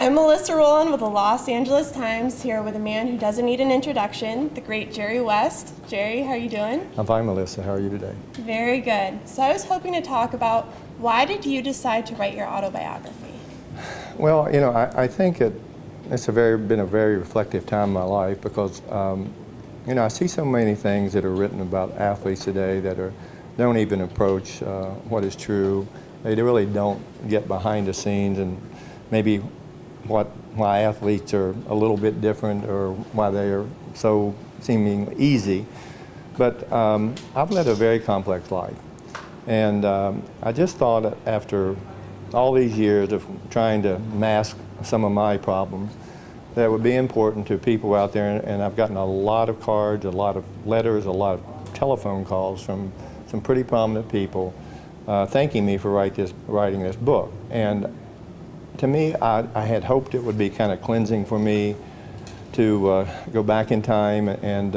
I'm Melissa Rohlin with the Los Angeles Times, here with a man who doesn't need an introduction, the great Jerry West. Jerry, how are you doing? I'm fine, Melissa. How are you today? Very good. So I was hoping to talk about why did you decide to write your autobiography? Well, I think it's been a very reflective time in my life because, I see so many things that are written about athletes today that don't even approach what is true. They really don't get behind the scenes and maybe why athletes are a little bit different or why they are so seeming easy. But I've led a very complex life. And I just thought that after all these years of trying to mask some of my problems, that it would be important to people out there, and I've gotten a lot of cards, a lot of letters, a lot of telephone calls from some pretty prominent people thanking me for writing this book. And to me, I had hoped it would be kind of cleansing for me to go back in time and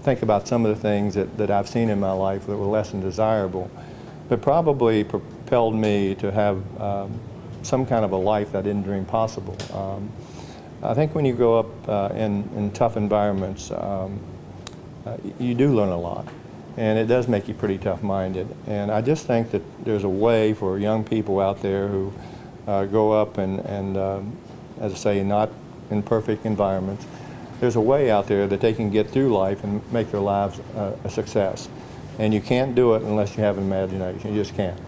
think about some of the things that I've seen in my life that were less than desirable, but probably propelled me to have some kind of a life that I didn't dream possible. I think when you grow up in tough environments, you do learn a lot, and it does make you pretty tough-minded. And I just think that there's a way for young people out there who grow up and as I say, not in perfect environments. There's a way out there that they can get through life and make their lives a success. And you can't do it unless you have an imagination. You just can't.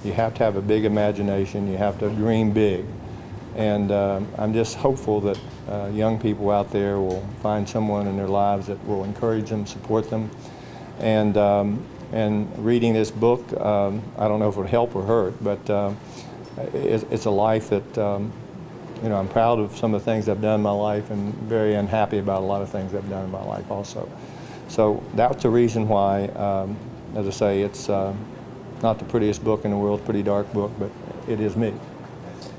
You have to have a big imagination. You have to dream big. And I'm just hopeful that young people out there will find someone in their lives that will encourage them, support them. And reading this book, I don't know if it would help or hurt, but it's a life that I'm proud of some of the things I've done in my life and very unhappy about a lot of things I've done in my life also. So that's the reason why, as I say, it's not the prettiest book in the world, pretty dark book, but it is me.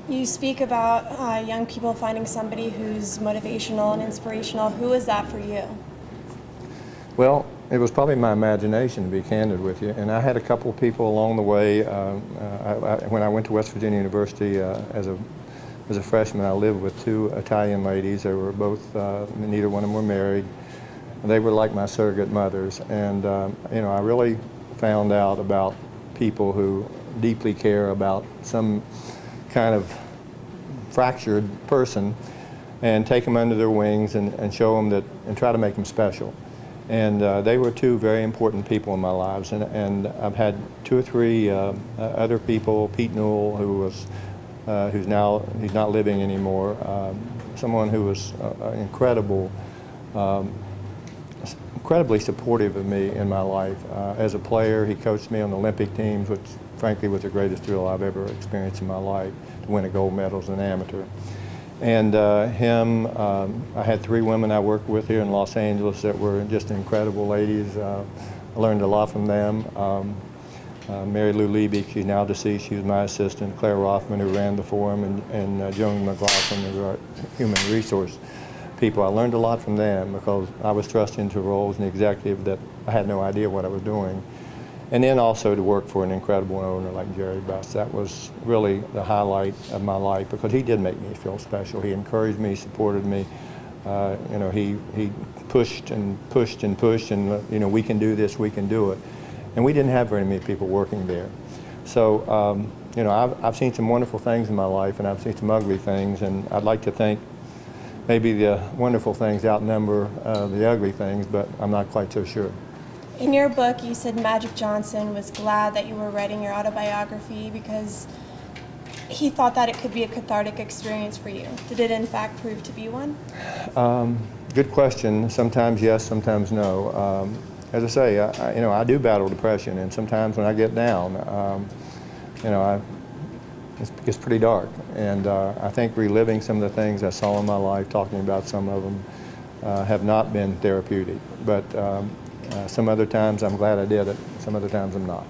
You speak about young people finding somebody who's motivational and inspirational. Who is that for you? Well, it was probably my imagination, to be candid with you. And I had a couple of people along the way. When I went to West Virginia University as a freshman, I lived with two Italian ladies. They were both, neither one of them were married. They were like my surrogate mothers. And, I really found out about people who deeply care about some kind of fractured person and take them under their wings and show them that, and try to make them special. And they were two very important people in my lives. And I've had two or three other people, Pete Newell, he's not living anymore, someone who was incredibly supportive of me in my life. As a player, he coached me on the Olympic teams, which frankly was the greatest thrill I've ever experienced in my life, to win a gold medal as an amateur. And I had three women I worked with here in Los Angeles that were just incredible ladies. I learned a lot from them. Mary Lou Liebig, she's now deceased, she was my assistant. Claire Rothman, who ran the forum, and Joan McLaughlin, who are human resource people. I learned a lot from them because I was thrust into roles in the executive that I had no idea what I was doing. And then also to work for an incredible owner like Jerry West. That was really the highlight of my life because he did make me feel special. He encouraged me, supported me. He pushed and pushed and pushed, and we can do this, we can do it. And we didn't have very many people working there. So, I've seen some wonderful things in my life, and I've seen some ugly things, and I'd like to think maybe the wonderful things outnumber the ugly things, but I'm not quite so sure. In your book, you said Magic Johnson was glad that you were writing your autobiography because he thought that it could be a cathartic experience for you. Did it in fact prove to be one? Good question. Sometimes yes, sometimes no. As I say, I do battle depression, and sometimes when I get down, it's pretty dark. And I think reliving some of the things I saw in my life, talking about some of them, have not been therapeutic. But some other times I'm glad I did it, some other times I'm not.